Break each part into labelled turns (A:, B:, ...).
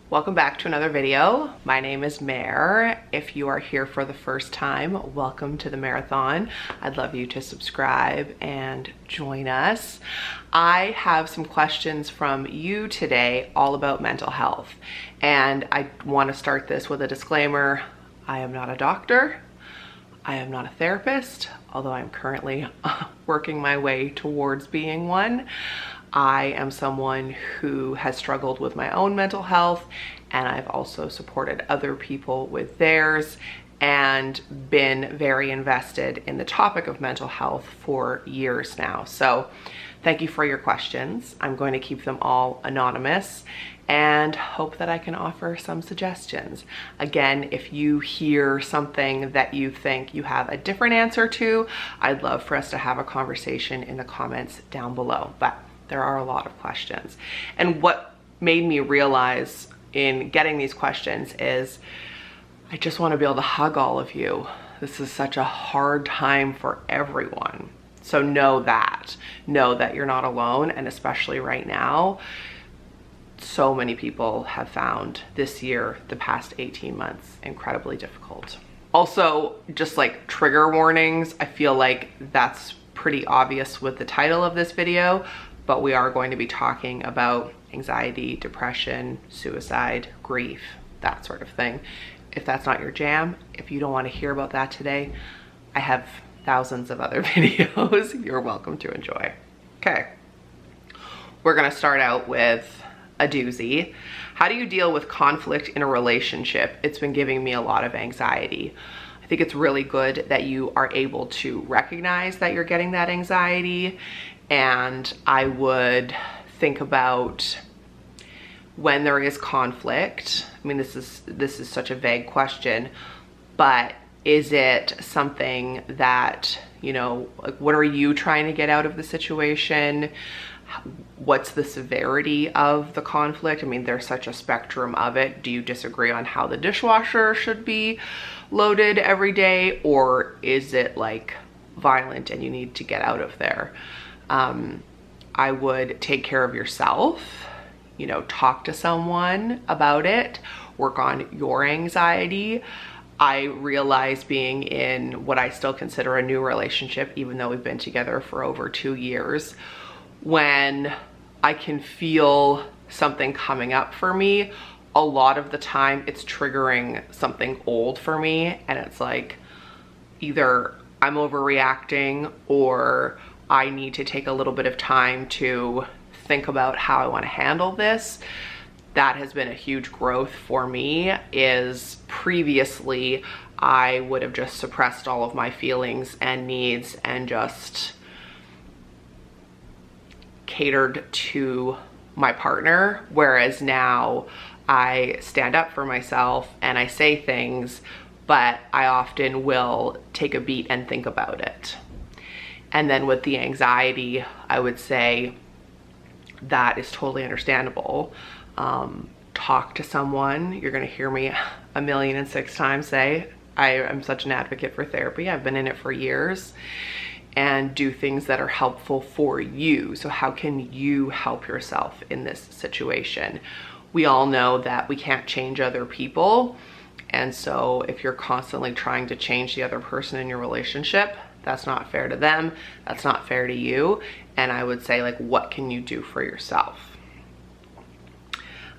A: Welcome back to another video. My name is Mare. If you are here for the first time, welcome to the Mareathon. I'd love you to subscribe and join us. I have some questions from you today all about mental health. And I want to start this with a disclaimer. I am not a doctor. I am not a therapist, although I'm currently working my way towards being one. I am someone who has struggled with my own mental health, and I've also supported other people with theirs and been very invested in the topic of mental health for years now. So thank you for your questions. I'm going to keep them all anonymous and hope that I can offer some suggestions. Again, if you hear something that you think you have a different answer to, I'd love for us to have a conversation in the comments down below. But there are a lot of questions. And what made me realize in getting these questions is I just want to be able to hug all of you. This is such a hard time for everyone. So know that you're not alone, and especially right now, so many people have found this year, the past 18 months, incredibly difficult. Also, just like trigger warnings, I feel like that's pretty obvious with the title of this video, but we are going to be talking about anxiety, depression, suicide, grief, that sort of thing. If that's not your jam, if you don't want to hear about that today, I have thousands of other videos you're welcome to enjoy. Okay, we're gonna start out with a doozy. How do you deal with conflict in a relationship? It's been giving me a lot of anxiety. I think it's really good that you are able to recognize that you're getting that anxiety, and I would think about when there is conflict. I mean, this is such a vague question, but is it something that, you know, like, what are you trying to get out of the situation? What's the severity of the conflict? I mean, there's such a spectrum of it. Do you disagree on how the dishwasher should be loaded every day, or is it like violent and you need to get out of there? I would take care of yourself, you know, talk to someone about it, work on your anxiety. I realize being in what I still consider a new relationship, even though we've been together for over 2 years, when I can feel something coming up for me, a lot of the time it's triggering something old for me, and it's like either I'm overreacting or I need to take a little bit of time to think about how I want to handle this. That has been a huge growth for me. Is previously I would have just suppressed all of my feelings and needs and just catered to my partner, whereas now I stand up for myself and I say things, but I often will take a beat and think about it. And then with the anxiety, I would say that is totally understandable. Talk to someone. You're gonna hear me 1,000,006 times say I am such an advocate for therapy. I've been in it for years. And do things that are helpful for you. So how can you help yourself in this situation? We all know that we can't change other people. And so if you're constantly trying to change the other person in your relationship, that's not fair to them, that's not fair to you. And I would say, like, what can you do for yourself?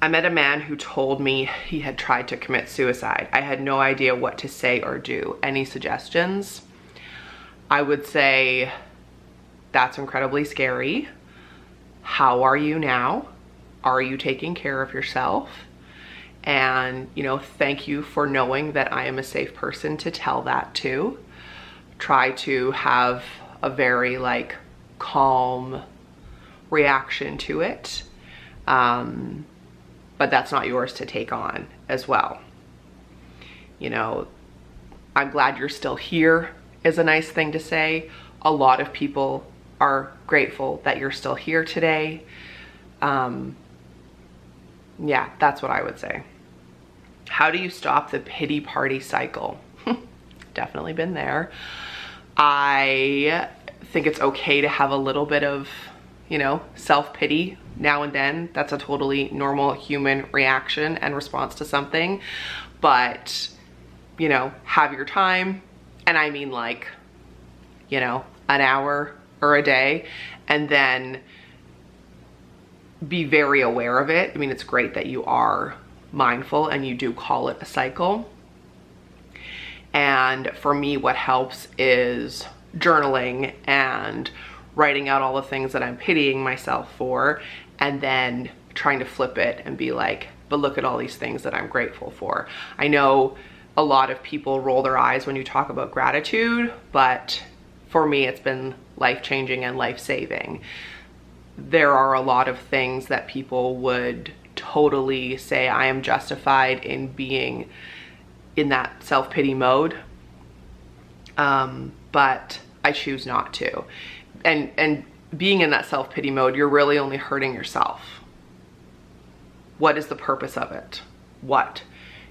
A: I met a man who told me he had tried to commit suicide. I had no idea what to say or do. Any suggestions? I would say that's incredibly scary. How are you now? Are you taking care of yourself? And, you know, thank you for knowing that I am a safe person to tell that to. Try to have a very like calm reaction to it. But that's not yours to take on as well. You know, I'm glad you're still here is a nice thing to say. A lot of people are grateful that you're still here today. Yeah, that's what I would say. How do you stop the pity party cycle? Definitely been there. I think it's okay to have a little bit of, you know, self-pity now and then. That's a totally normal human reaction and response to something. But, you know, have your time. And I mean like, you know, an hour or a day, and then be very aware of it. I mean, it's great that you are mindful and you do call it a cycle. And for me, what helps is journaling and writing out all the things that I'm pitying myself for, and then trying to flip it and be like, but look at all these things that I'm grateful for. I know a lot of people roll their eyes when you talk about gratitude, but for me, it's been life-changing and life-saving. There are a lot of things that people would totally say I am justified in being in that self-pity mode, but I choose not to. And being in that self-pity mode, you're really only hurting yourself. What is the purpose of it? What?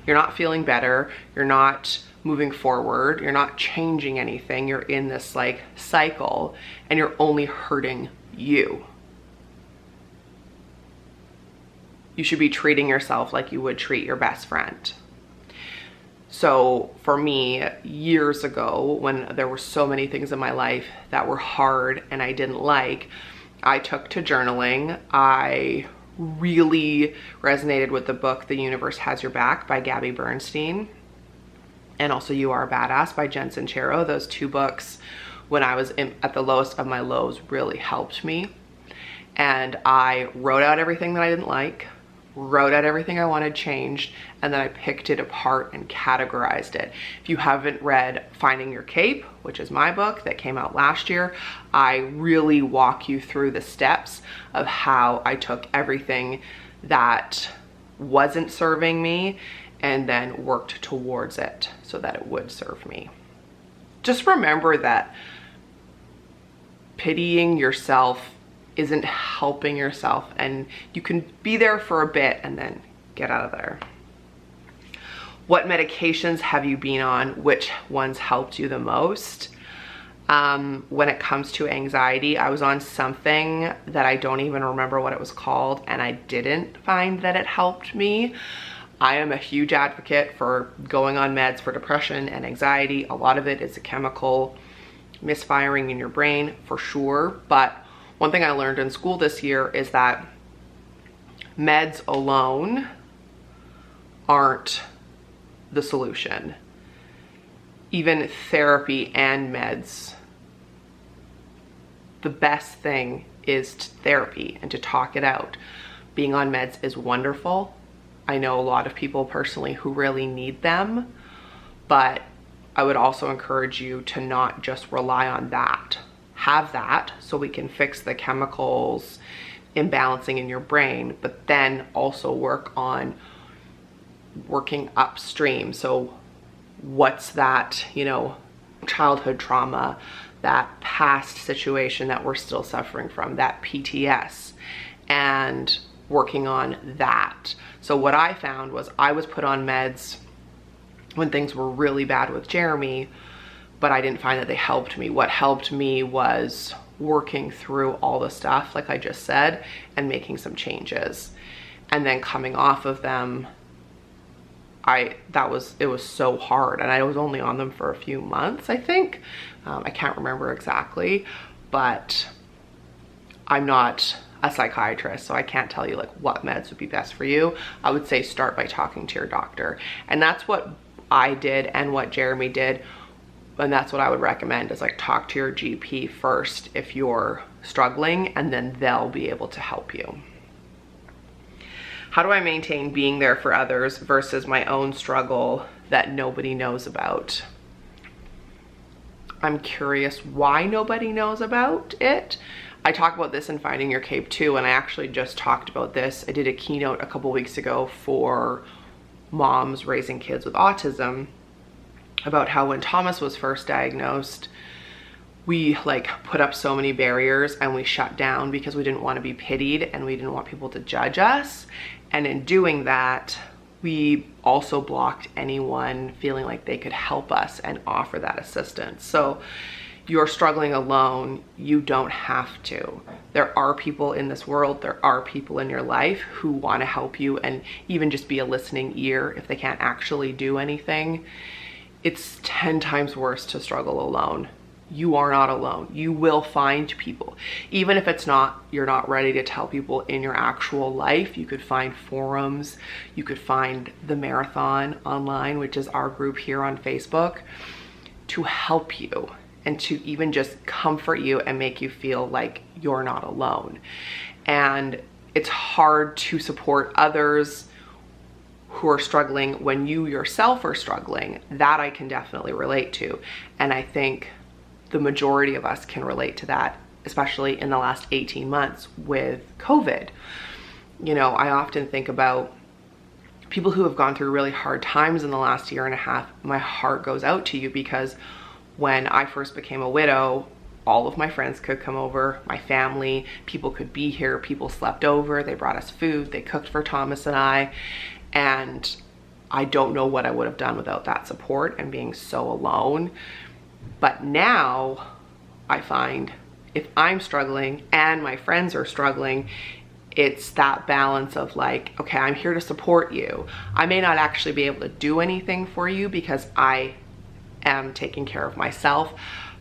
A: You're not feeling better. You're not moving forward. You're not changing anything. You're in this like cycle, and you're only hurting you. You should be treating yourself like you would treat your best friend. So for me, years ago, when there were so many things in my life that were hard and I didn't like, I took to journaling. I really resonated with the book, The Universe Has Your Back by Gabby Bernstein, and also You Are a Badass by Jen Sincero. Those two books, when I was at the lowest of my lows, really helped me. And I wrote out everything that I didn't like, wrote out everything I wanted changed, and then I picked it apart and categorized it. If you haven't read Finding Your Cape, which is my book that came out last year, I really walk you through the steps of how I took everything that wasn't serving me and then worked towards it so that it would serve me. Just remember that pitying yourself isn't helping yourself, and you can be there for a bit and then get out of there. What medications have you been on? Which ones helped you the most? When it comes to anxiety, I was on something that I don't even remember what it was called, and I didn't find that it helped me. I am a huge advocate for going on meds for depression and anxiety. A lot of it is a chemical misfiring in your brain for sure, but one thing I learned in school this year is that meds alone aren't the solution. Even therapy and meds, the best thing is therapy and to talk it out. Being on meds is wonderful. I know a lot of people personally who really need them, but I would also encourage you to not just rely on that. Have that so we can fix the chemicals imbalancing in your brain, but then also work on working upstream. So what's that, you know, childhood trauma, that past situation that we're still suffering from, that PTS, and working on that. So what I found was I was put on meds when things were really bad with Jeremy, but I didn't find that they helped me. What helped me was working through all the stuff, like I just said, and making some changes. And then coming off of them, it was so hard, and I was only on them for a few months, I think. I can't remember exactly, but I'm not a psychiatrist, so I can't tell you like what meds would be best for you. I would say start by talking to your doctor. And that's what I did and what Jeremy did. And that's what I would recommend, is like talk to your GP first if you're struggling, and then they'll be able to help you. How do I maintain being there for others versus my own struggle that nobody knows about? I'm curious why nobody knows about it. I talk about this in Finding Your Cape too, and I actually just talked about this. I did a keynote a couple weeks ago for moms raising kids with autism, about how when Thomas was first diagnosed, we like put up so many barriers and we shut down because we didn't want to be pitied and we didn't want people to judge us. And in doing that, we also blocked anyone feeling like they could help us and offer that assistance. So, you're struggling alone, you don't have to. There are people in this world, there are people in your life who want to help you and even just be a listening ear if they can't actually do anything. It's 10 times worse to struggle alone. You are not alone. You will find people. Even if you're not ready to tell people in your actual life, you could find forums, you could find the Mareathon online, which is our group here on Facebook, to help you and to even just comfort you and make you feel like you're not alone. And it's hard to support others who are struggling when you yourself are struggling. That I can definitely relate to. And I think the majority of us can relate to that, especially in the last 18 months with COVID. You know, I often think about people who have gone through really hard times in the last year and a half. My heart goes out to you, because when I first became a widow, all of my friends could come over, my family, people could be here, people slept over, they brought us food, they cooked for Thomas and I, and I don't know what I would have done without that support and being so alone. But now I find if I'm struggling and my friends are struggling, it's that balance of like, okay, I'm here to support you. I may not actually be able to do anything for you because I am taking care of myself,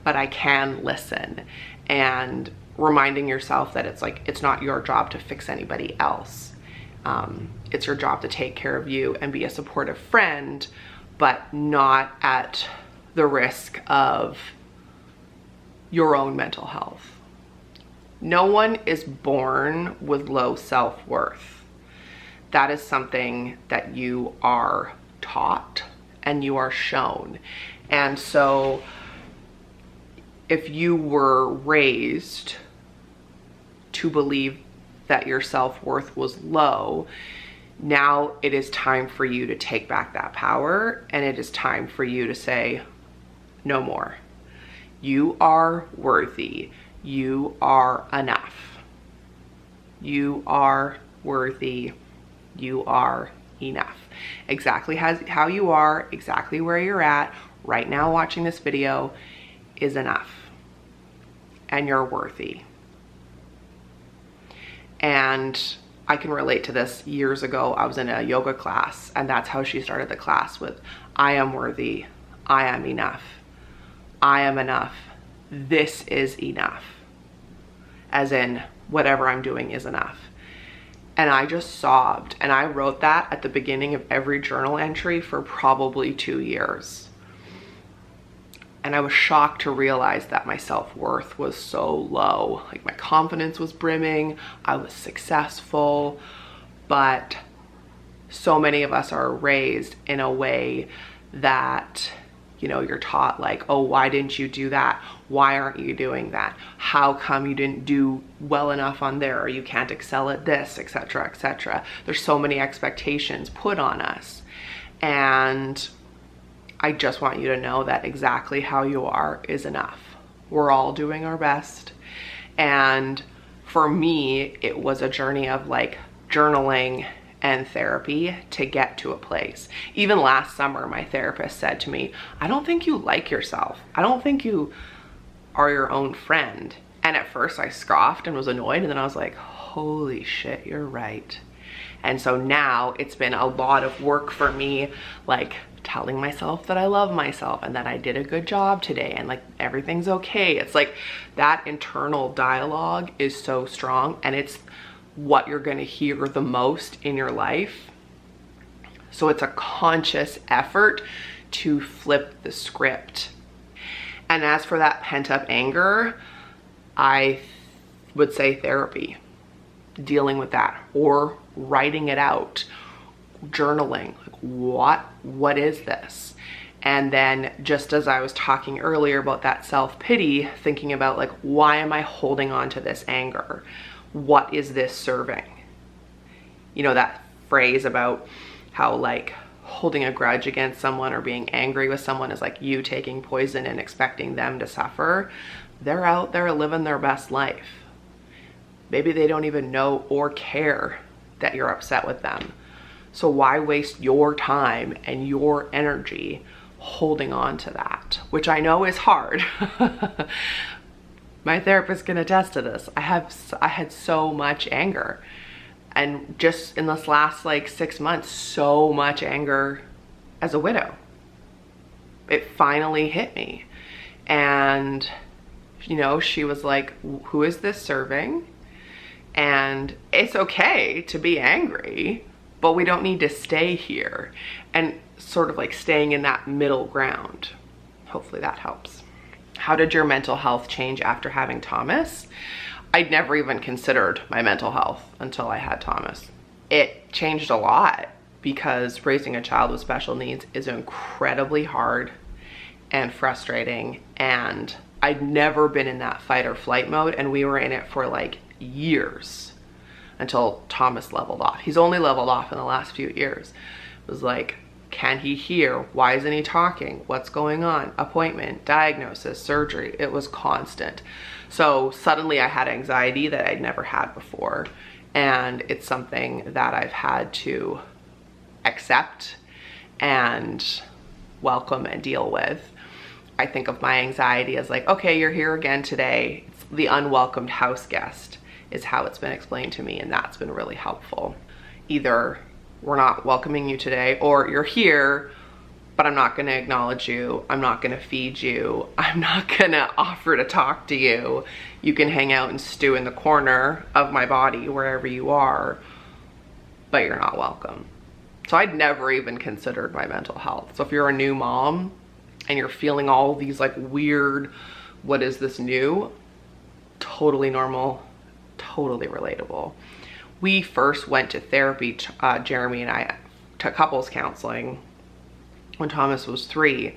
A: but I can listen, and reminding yourself that it's like, it's not your job to fix anybody else. It's your job to take care of you and be a supportive friend, but not at the risk of your own mental health. No one is born with low self-worth. That is something that you are taught and you are shown. And so if you were raised to believe that your self-worth was low, now it is time for you to take back that power, and it is time for you to say, no more. You are worthy. You are enough. You are worthy. You are enough. Exactly how you are, exactly where you're at right now watching this video is enough. And you're worthy. And I can relate to this. Years ago, I was in a yoga class, and that's how she started the class with, I am worthy. I am enough. I am enough. This is enough. As in, whatever I'm doing is enough. And I just sobbed. And I wrote that at the beginning of every journal entry for probably 2 years. And I was shocked to realize that my self-worth was so low. Like, my confidence was brimming. I was successful. But so many of us are raised in a way that, you know, you're taught like, oh, why didn't you do that? Why aren't you doing that? How come you didn't do well enough on there? Or you can't excel at this, etc., etc. There's so many expectations put on us. And I just want you to know that exactly how you are is enough. We're all doing our best. And for me, it was a journey of like journaling and therapy to get to a place. Even last summer, my therapist said to me, I don't think you like yourself. I don't think you are your own friend. And at first I scoffed and was annoyed, and then I was like, holy shit, you're right. And so now it's been a lot of work for me, like telling myself that I love myself and that I did a good job today and like everything's okay. It's like that internal dialogue is so strong, and it's what you're going to hear the most in your life. So it's a conscious effort to flip the script. And as for that pent-up anger, I would say therapy, dealing with that, or writing it out, journaling, like what is this? And then, just as I was talking earlier about that self-pity, thinking about like, why am I holding on to this anger? What is this serving? You know, that phrase about how like holding a grudge against someone or being angry with someone is like you taking poison and expecting them to suffer. They're out there living their best life. Maybe they don't even know or care that you're upset with them. So why waste your time and your energy holding on to that, which I know is hard. My therapist can attest to this. I had so much anger, and just in this last like 6 months, so much anger as a widow. It finally hit me. And you know, she was like, who is this serving? And it's okay to be angry, but we don't need to stay here. And sort of like staying in that middle ground. Hopefully that helps. How did your mental health change after having Thomas? I'd never even considered my mental health until I had Thomas. It changed a lot because raising a child with special needs is incredibly hard and frustrating, and I'd never been in that fight or flight mode, and we were in it for like years until Thomas leveled off. He's only leveled off in the last few years. It was like, can he hear? Why isn't he talking? What's going on? Appointment, diagnosis, surgery. It was constant. So suddenly I had anxiety that I'd never had before, and it's something that I've had to accept and welcome and deal with. I think of my anxiety as like, okay, you're here again today. It's the unwelcomed house guest is how it's been explained to me, and that's been really helpful. Either we're not welcoming you today, or you're here, but I'm not gonna acknowledge you. I'm not gonna feed you. I'm not gonna offer to talk to you. You can hang out and stew in the corner of my body, wherever you are, but you're not welcome. So I'd never even considered my mental health. So if you're a new mom, and you're feeling all these like weird, what is this new? Totally normal, totally relatable. We first went to therapy, Jeremy and I, to couples counseling when Thomas was 3,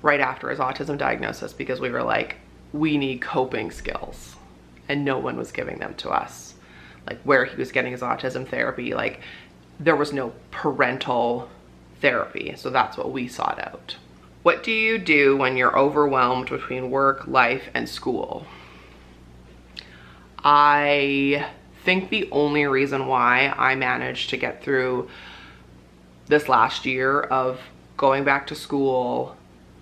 A: right after his autism diagnosis, because we were like, we need coping skills, and no one was giving them to us. Like where he was getting his autism therapy, like there was no parental therapy, so that's what we sought out. What do you do when you're overwhelmed between work, life, and school? I think the only reason why I managed to get through this last year of going back to school,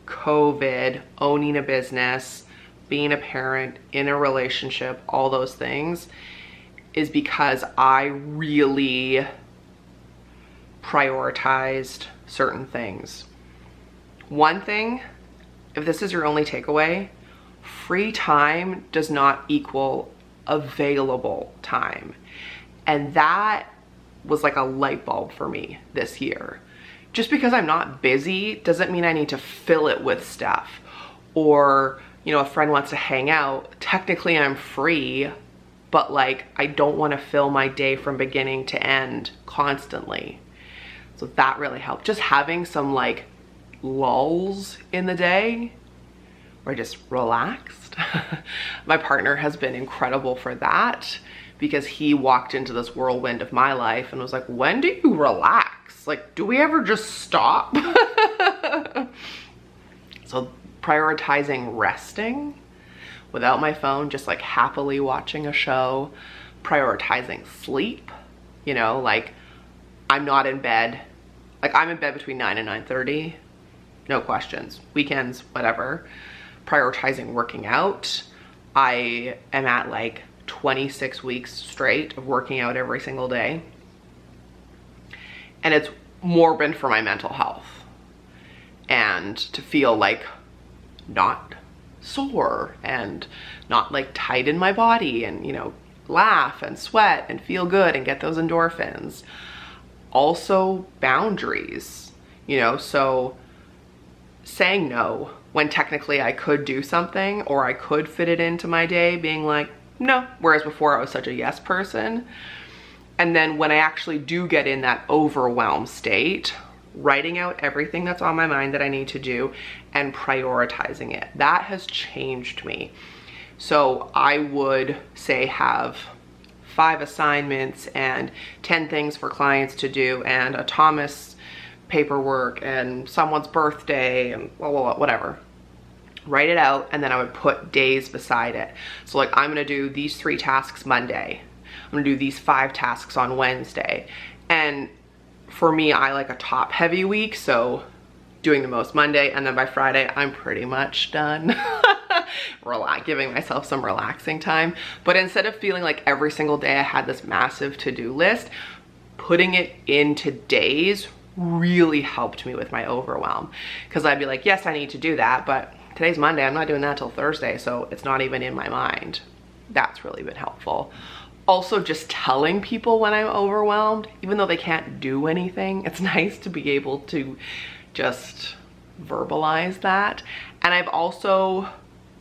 A: COVID, owning a business, being a parent, in a relationship, all those things, is because I really prioritized certain things. One thing, if this is your only takeaway, free time does not equal available time. And that was like a light bulb for me this year. Just because I'm not busy doesn't mean I need to fill it with stuff. Or, you know, a friend wants to hang out, technically I'm free, but like I don't want to fill my day from beginning to end constantly. So that really helped. Just having some like lulls in the day where I just relaxed. My partner has been incredible for that, because he walked into this whirlwind of my life and was like, when do you relax? Like, do we ever just stop? So prioritizing resting without my phone, just like happily watching a show, prioritizing sleep, you know, like I'm not in bed. Like I'm in bed between 9 and 9:30. No questions, weekends, whatever. Prioritizing working out. I am at like 26 weeks straight of working out every single day. And it's more been for my mental health. And to feel like not sore and not like tight in my body, and, you know, laugh and sweat and feel good and get those endorphins. Also boundaries, you know, so saying no when technically I could do something or I could fit it into my day, being like, no, whereas before I was such a yes person. And then when I actually do get in that overwhelm state, writing out everything that's on my mind that I need to do and prioritizing it. That has changed me. So I would say have 5 assignments and 10 things for clients to do and a Thomas paperwork and someone's birthday and blah, blah, blah, whatever. Write it out, and then I would put days beside it. So like, I'm gonna do these 3 tasks Monday. I'm gonna do these 5 tasks on Wednesday. And for me, I like a top heavy week, so doing the most Monday, and then by Friday, I'm pretty much done. Giving myself some relaxing time. But instead of feeling like every single day I had this massive to-do list, putting it into days really helped me with my overwhelm. Because I'd be like, yes, I need to do that, but today's Monday, I'm not doing that till Thursday, so it's not even in my mind. That's really been helpful. Also, just telling people when I'm overwhelmed, even though they can't do anything, it's nice to be able to just verbalize that. And I've also,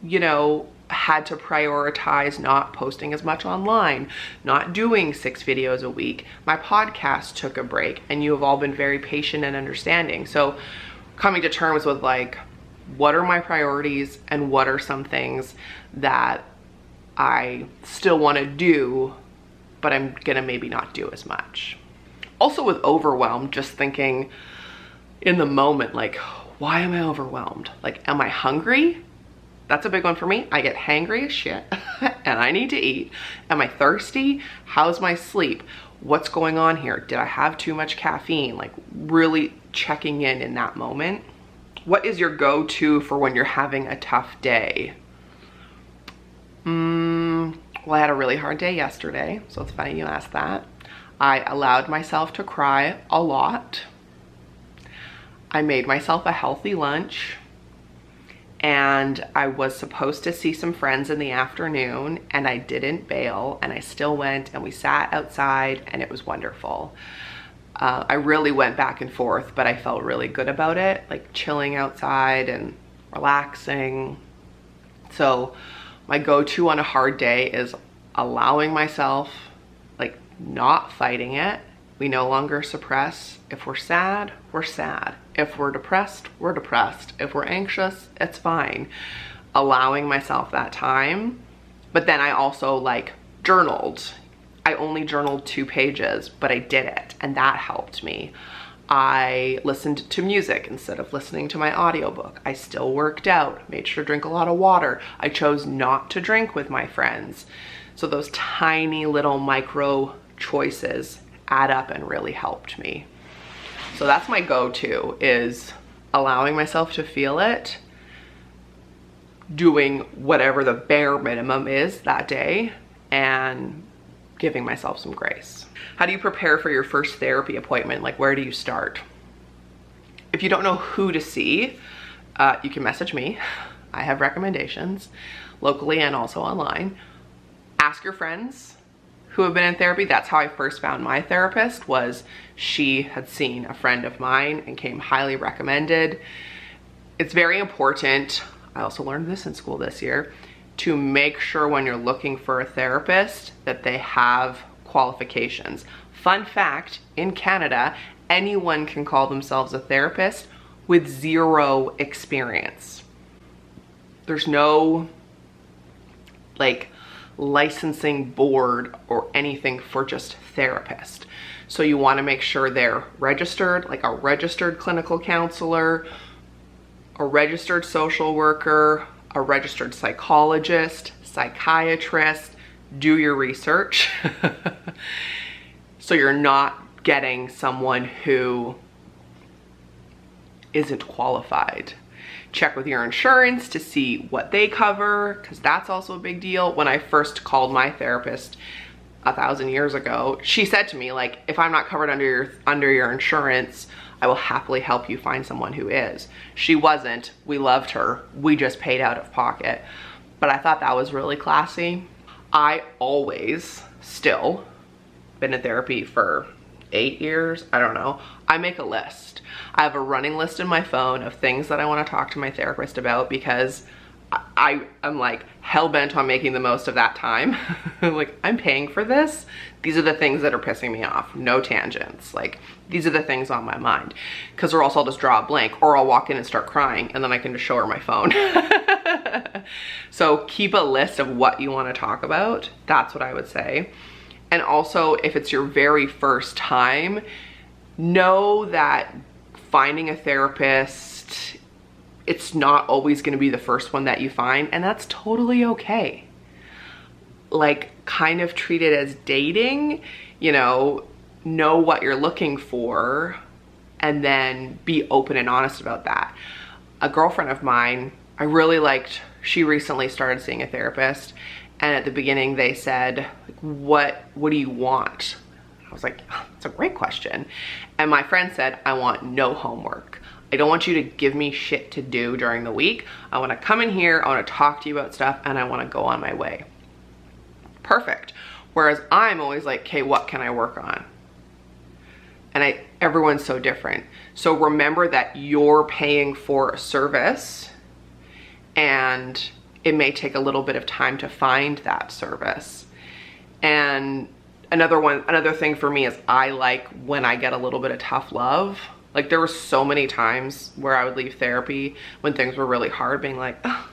A: you know, had to prioritize not posting as much online, not doing 6 videos a week. My podcast took a break, and you have all been very patient and understanding. So coming to terms with like, what are my priorities and what are some things that I still want to do, but I'm gonna maybe not do as much. Also with overwhelm, just thinking in the moment, like, why am I overwhelmed? Like, am I hungry? That's a big one for me. I get hangry as shit and I need to eat. Am I thirsty? How's my sleep? What's going on here? Did I have too much caffeine? Like, really checking in that moment. What is your go-to for when you're having a tough day? Well, I had a really hard day yesterday, so it's funny you asked that. I allowed myself to cry a lot. I made myself a healthy lunch, and I was supposed to see some friends in the afternoon, and I didn't bail, and I still went, and we sat outside, and it was wonderful. I really went back and forth, but I felt really good about it, like chilling outside and relaxing. So my go-to on a hard day is allowing myself, like, not fighting it. We no longer suppress. If we're sad, we're sad. If we're depressed, we're depressed. If we're anxious, it's fine. Allowing myself that time. But then I also like journaled. I only journaled 2 pages, but I did it, and that helped me. I listened to music instead of listening to my audiobook. I still worked out, made sure to drink a lot of water. I chose not to drink with my friends. So those tiny little micro choices add up and really helped me. So that's my go-to, is allowing myself to feel it, doing whatever the bare minimum is that day, and giving myself some grace. How do you prepare for your first therapy appointment? Like, where do you start? If you don't know who to see, you can message me. I have recommendations locally and also online. Ask your friends who have been in therapy. That's how I first found my therapist, was she had seen a friend of mine and came highly recommended. It's very important, I also learned this in school this year, to make sure when you're looking for a therapist that they have qualifications. Fun fact, in Canada, anyone can call themselves a therapist with 0 experience. There's no like licensing board or anything for just therapist. So you want to make sure they're registered, like a registered clinical counselor, a registered social worker, a registered psychologist, psychiatrist. Do your research. So you're not getting someone who isn't qualified. Check with your insurance to see what they cover, because that's also a big deal. When I first called my therapist 1,000 years ago, she said to me, like, if I'm not covered under your insurance, I will happily help you find someone who is. She wasn't. We loved her. We just paid out of pocket. But I thought that was really classy. I always, still, been in therapy for 8 years, I don't know. I make a list. I have a running list in my phone of things that I want to talk to my therapist about, because I'm like hell-bent on making the most of that time. Like, I'm paying for this. These are the things that are pissing me off. No tangents. Like, these are the things on my mind. Because or else I'll just draw a blank, or I'll walk in and start crying, and then I can just show her my phone. So keep a list of what you want to talk about. That's what I would say. And also, if it's your very first time, know that finding a therapist, it's not always going to be the first one that you find, and that's totally okay. Like, kind of treat it as dating, you know what you're looking for, and then be open and honest about that. A girlfriend of mine, I really liked, she recently started seeing a therapist, and at the beginning they said, what do you want? I was like, oh, that's a great question. And my friend said, I want no homework. I don't want you to give me shit to do during the week. I want to come in here, I want to talk to you about stuff, and I want to go on my way. Perfect. Whereas I'm always like, okay, what can I work on? And everyone's so different. So remember that you're paying for a service, and it may take a little bit of time to find that service. And another thing for me is I like when I get a little bit of tough love. Like there were so many times where I would leave therapy when things were really hard, being like, oh,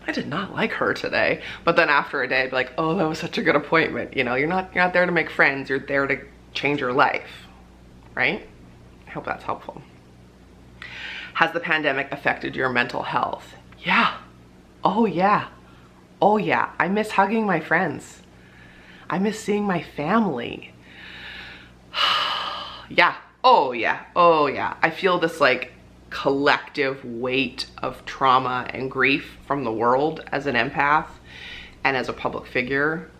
A: I did not like her today. But then after a day, I'd be like, oh, that was such a good appointment. You know, you're not there to make friends, you're there to change your life, right? I hope that's helpful. Has the pandemic affected your mental health? Yeah. Oh yeah. Oh yeah. I miss hugging my friends. I miss seeing my family. Yeah. Oh yeah. Oh yeah. I feel this like collective weight of trauma and grief from the world as an empath and as a public figure,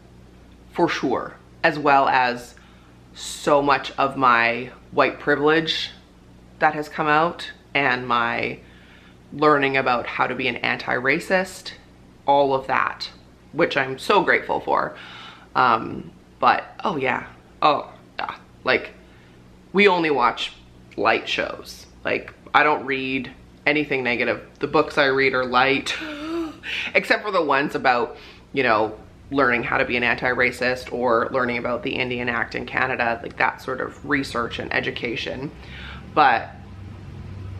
A: for sure, as well as so much of my white privilege that has come out and my learning about how to be an anti-racist, all of that, which I'm so grateful for. But oh yeah, like we only watch light shows. Like I don't read anything negative. The books I read are light, except for the ones about, you know, learning how to be an anti-racist or learning about the Indian Act in Canada, like that sort of research and education. But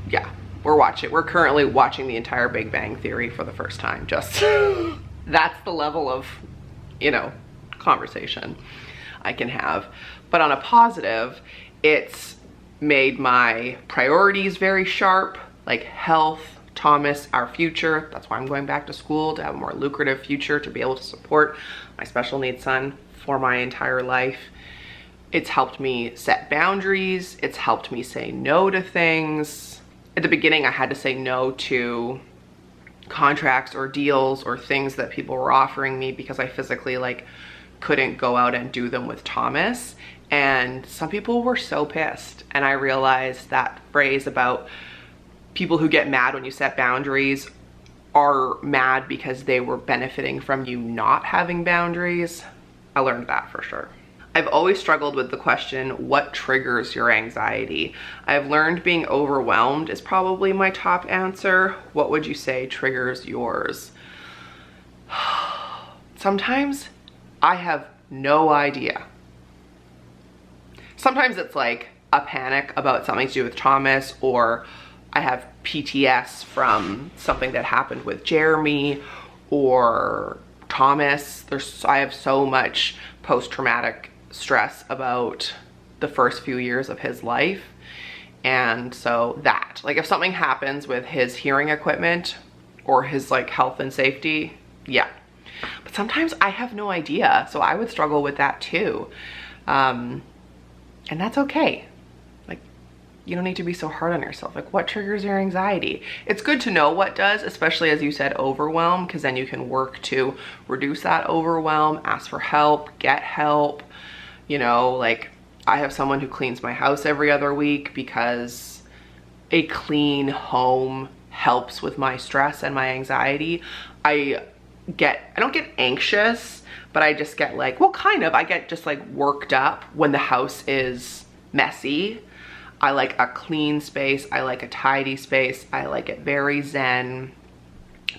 A: yeah, we're currently watching the entire Big Bang Theory for the first time. Just that's the level of, you know, conversation I can have. But on a positive, it's made my priorities very sharp, like health, Thomas, our future. That's why I'm going back to school, to have a more lucrative future, to be able to support my special needs son for my entire life. It's helped me set boundaries. It's helped me say no to things. At the beginning, I had to say no to contracts or deals or things that people were offering me because I physically like couldn't go out and do them with Thomas. And some people were so pissed. And I realized that phrase about people who get mad when you set boundaries are mad because they were benefiting from you not having boundaries. I learned that for sure. I've always struggled with the question, what triggers your anxiety? I've learned being overwhelmed is probably my top answer. What would you say triggers yours? Sometimes I have no idea. Sometimes it's like a panic about something to do with Thomas, or I have PTS from something that happened with Jeremy or Thomas. I have so much post-traumatic stress about the first few years of his life. And so that, like if something happens with his hearing equipment or his like health and safety, yeah. But sometimes I have no idea. So I would struggle with that too. And that's okay. Like, you don't need to be so hard on yourself. Like, what triggers your anxiety? It's good to know what does, especially as you said, overwhelm, because then you can work to reduce that overwhelm, ask for help, get help. You know, like I have someone who cleans my house every other week because a clean home helps with my stress and my anxiety. I don't get anxious, but I just get like, well, kind of, I get just like worked up when the house is messy. I like a clean space. I like a tidy space. I like it very zen.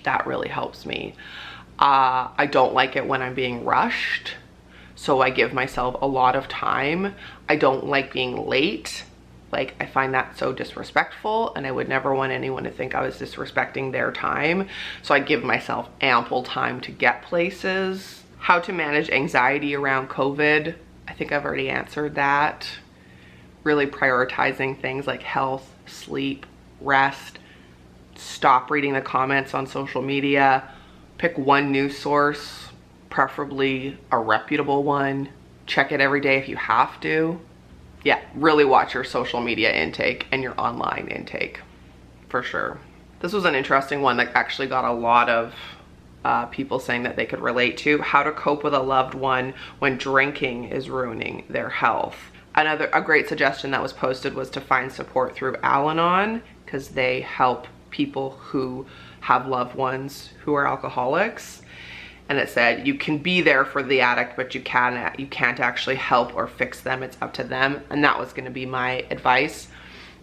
A: That really helps me. I don't like it when I'm being rushed. So I give myself a lot of time. I don't like being late. Like, I find that so disrespectful, and I would never want anyone to think I was disrespecting their time. So I give myself ample time to get places. How to manage anxiety around COVID. I think I've already answered that. Really prioritizing things like health, sleep, rest. Stop reading the comments on social media. Pick one news source, preferably a reputable one. Check it every day if you have to. yeah, really watch your social media intake and your online intake for sure. This was an interesting one that actually got a lot of people saying that they could relate to. How to cope with a loved one when drinking is ruining their health. A great suggestion that was posted was to find support through Al-Anon, because they help people who have loved ones who are alcoholics. And it said you can be there for the addict, but you can't actually help or fix them. It's up to them. And that was going to be my advice.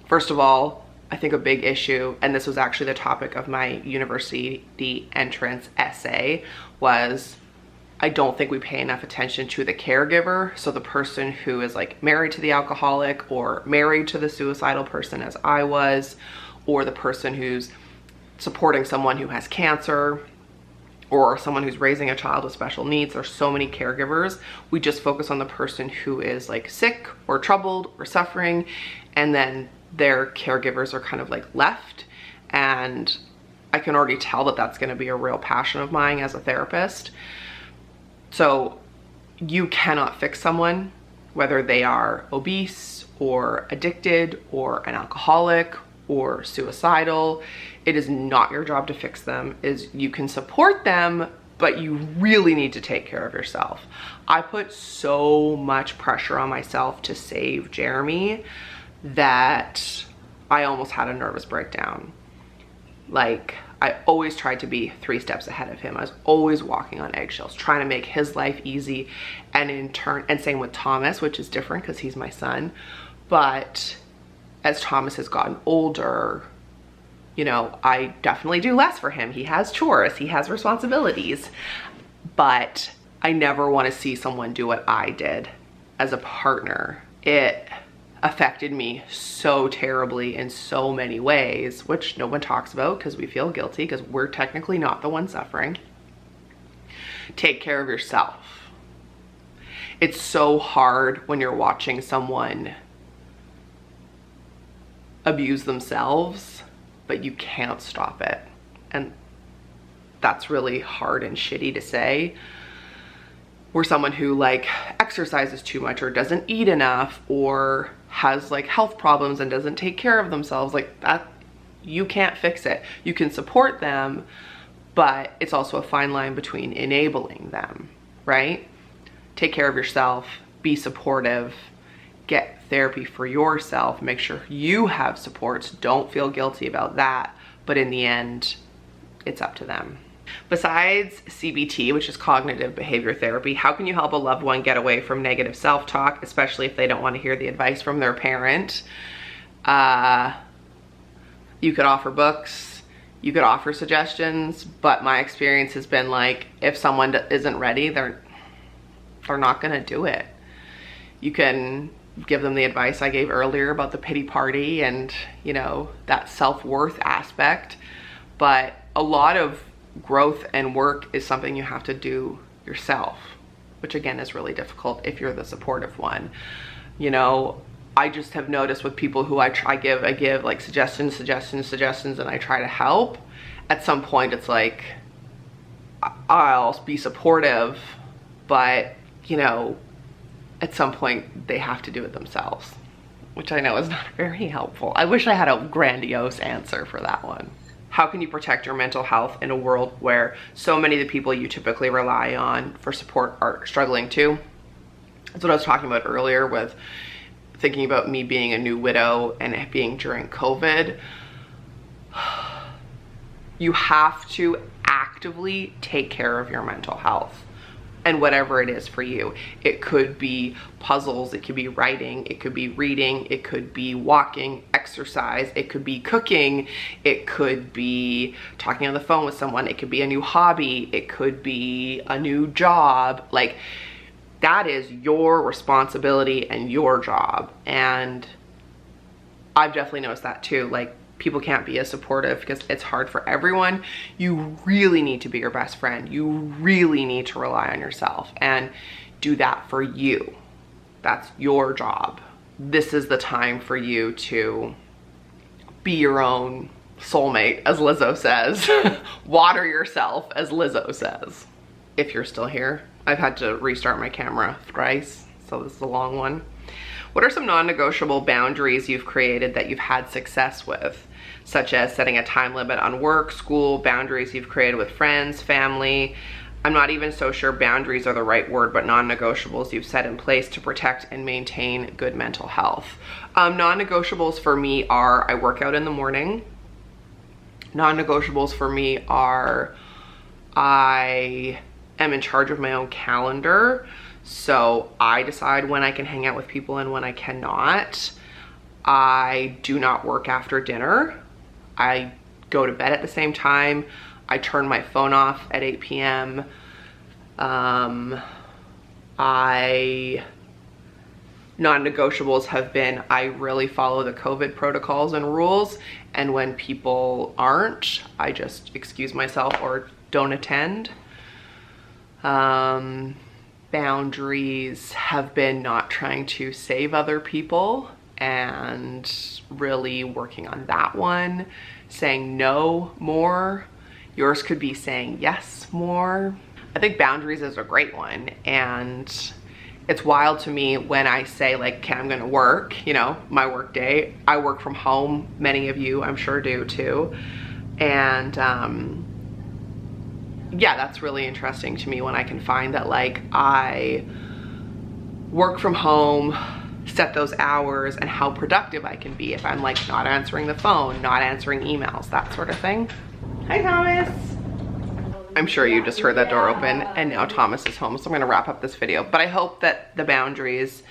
A: First of all, I think a big issue, and this was actually the topic of my university entrance essay, was I don't think we pay enough attention to the caregiver. So the person who is like married to the alcoholic, or married to the suicidal person as I was, or the person who's supporting someone who has cancer, or someone who's raising a child with special needs. There's so many caregivers. We just focus on the person who is like sick or troubled or suffering, and then their caregivers are kind of like left. And I can already tell that that's going to be a real passion of mine as a therapist. So you cannot fix someone, whether they are obese or addicted or an alcoholic or suicidal. It is not your job to fix them. You can support them, but you really need to take care of yourself. I put so much pressure on myself to save Jeremy that I almost had a nervous breakdown. Like, I always tried to be 3 steps ahead of him. I was always walking on eggshells, trying to make his life easy. And in turn, and same with Thomas, which is different because he's my son. But as Thomas has gotten older, you know, I definitely do less for him. He has chores, he has responsibilities, but I never want to see someone do what I did as a partner. It affected me so terribly in so many ways, which no one talks about because we feel guilty because we're technically not the one suffering. Take care of yourself. It's so hard when you're watching someone abuse themselves, but you can't stop it. And that's really hard and shitty to say. Or someone who like exercises too much or doesn't eat enough or has like health problems and doesn't take care of themselves, like that, you can't fix it. You can support them, but it's also a fine line between enabling them, right? Take care of yourself, be supportive, get therapy for yourself, make sure you have supports. Don't feel guilty about that, but in the end, it's up to them. Besides CBT, which is cognitive behavior therapy, how can you help a loved one get away from negative self-talk, especially if they don't want to hear the advice from their parent? You could offer books, you could offer suggestions, but my experience has been like, if someone isn't ready, they're not gonna do it. You can give them the advice I gave earlier about the pity party and, you know, that self-worth aspect, but a lot of growth and work is something you have to do yourself, which again is really difficult if you're the supportive one. You know, I just have noticed with people who I give like suggestions, and I try to help. At some point it's like, I'll be supportive, but you know, at some point they have to do it themselves, which I know is not very helpful. I wish I had a grandiose answer for that one. How can you protect your mental health in a world where so many of the people you typically rely on for support are struggling too? That's what I was talking about earlier with thinking about me being a new widow and it being during COVID. You have to actively take care of your mental health. And whatever it is for you. It could be puzzles, it could be writing, it could be reading, it could be walking, exercise, it could be cooking, it could be talking on the phone with someone, it could be a new hobby, it could be a new job. Like, that is your responsibility and your job. And I've definitely noticed that too. Like, people can't be as supportive because it's hard for everyone. You really need to be your best friend. You really need to rely on yourself and do that for you. That's your job. This is the time for you to be your own soulmate, as Lizzo says. Water yourself, as Lizzo says. If you're still here, I've had to restart my camera thrice, so this is a long one. What are some non-negotiable boundaries you've created that you've had success with, such as setting a time limit on work, school, boundaries you've created with friends, family? I'm not even so sure boundaries are the right word, but non-negotiables you've set in place to protect and maintain good mental health. Non-negotiables for me are, I work out in the morning. Non-negotiables for me are, I am in charge of my own calendar. So I decide when I can hang out with people and when I cannot. I do not work after dinner. I go to bed at the same time. I turn my phone off at 8 p.m. Non-negotiables have been, I really follow the COVID protocols and rules, and when people aren't, I just excuse myself or don't attend. Boundaries have been not trying to save other people and really working on that one. Saying no more. Yours could be saying yes more. I think boundaries is a great one, and it's wild to me when I say like, okay, I'm gonna work, you know, my work day. I work from home. Many of you I'm sure do too. And yeah, that's really interesting to me when I can find that like I work from home, set those hours, and how productive I can be if I'm like not answering the phone, not answering emails, that sort of thing. Hi, Thomas. I'm sure you just heard that door open and now Thomas is home, so I'm gonna wrap up this video. But I hope that the boundaries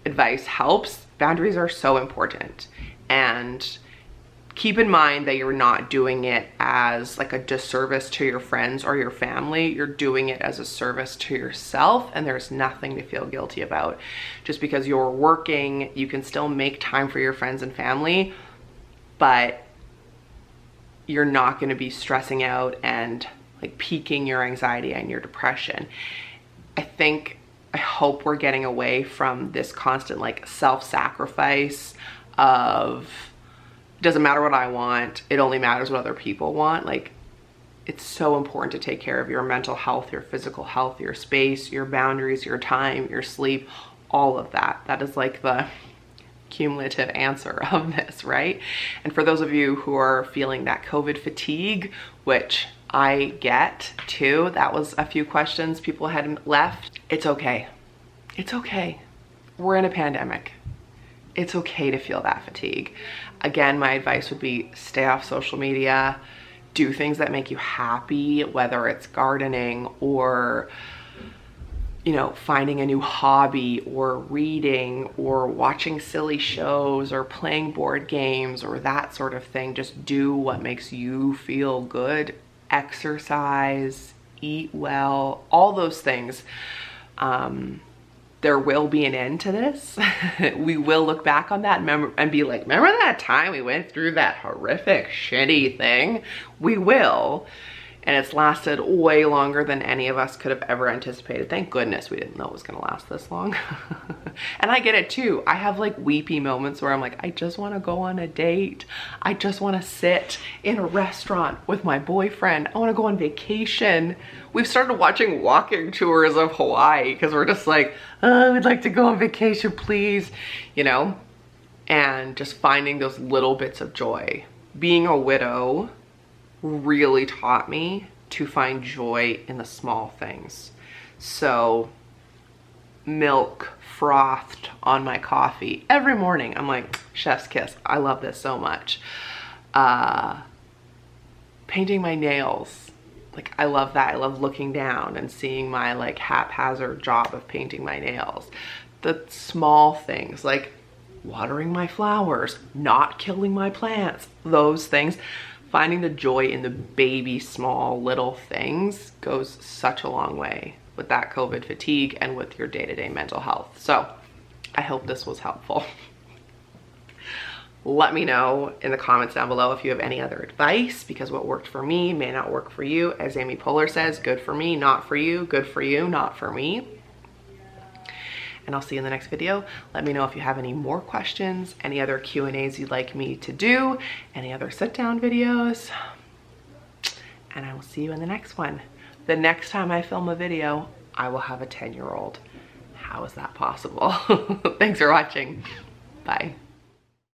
A: advice helps. Boundaries are so important, and keep in mind that you're not doing it as like a disservice to your friends or your family. You're doing it as a service to yourself, and there's nothing to feel guilty about. Just because you're working, you can still make time for your friends and family, but you're not going to be stressing out and like piquing your anxiety and your depression. I hope we're getting away from this constant like self-sacrifice of, it doesn't matter what I want, it only matters what other people want. Like, it's so important to take care of your mental health, your physical health, your space, your boundaries, your time, your sleep, all of that. That is like the cumulative answer of this, right? And for those of you who are feeling that COVID fatigue, which I get too, that was a few questions people had left. It's okay. It's okay. We're in a pandemic. It's okay to feel that fatigue. Again, my advice would be stay off social media, do things that make you happy, whether it's gardening or, you know, finding a new hobby or reading or watching silly shows or playing board games or that sort of thing. Just do what makes you feel good. Exercise, eat well, all those things. There will be an end to this. We will look back on that and be like, remember that time we went through that horrific, shitty thing? We will. And it's lasted way longer than any of us could have ever anticipated. Thank goodness we didn't know it was gonna last this long. And I get it too. I have like weepy moments where I'm like, I just wanna go on a date. I just wanna sit in a restaurant with my boyfriend. I wanna go on vacation. We've started watching walking tours of Hawaii because we're just like, oh, we'd like to go on vacation, please. You know? And just finding those little bits of joy. Being a widow really taught me to find joy in the small things. So milk frothed on my coffee every morning. I'm like, chef's kiss. I love this so much. Painting my nails. Like, I love that. I love looking down and seeing my like haphazard job of painting my nails. The small things like watering my flowers, not killing my plants, those things. Finding the joy in the baby, small, little things goes such a long way with that COVID fatigue and with your day-to-day mental health. So I hope this was helpful. Let me know in the comments down below if you have any other advice, because what worked for me may not work for you. As Amy Poehler says, good for me, not for you. Good for you, not for me. And I'll see you in the next video. Let me know if you have any more questions, any other Q&As you'd like me to do, any other sit-down videos, and I will see you in the next one. The next time I film a video, I will have a 10-year-old. How is that possible? Thanks for watching. Bye.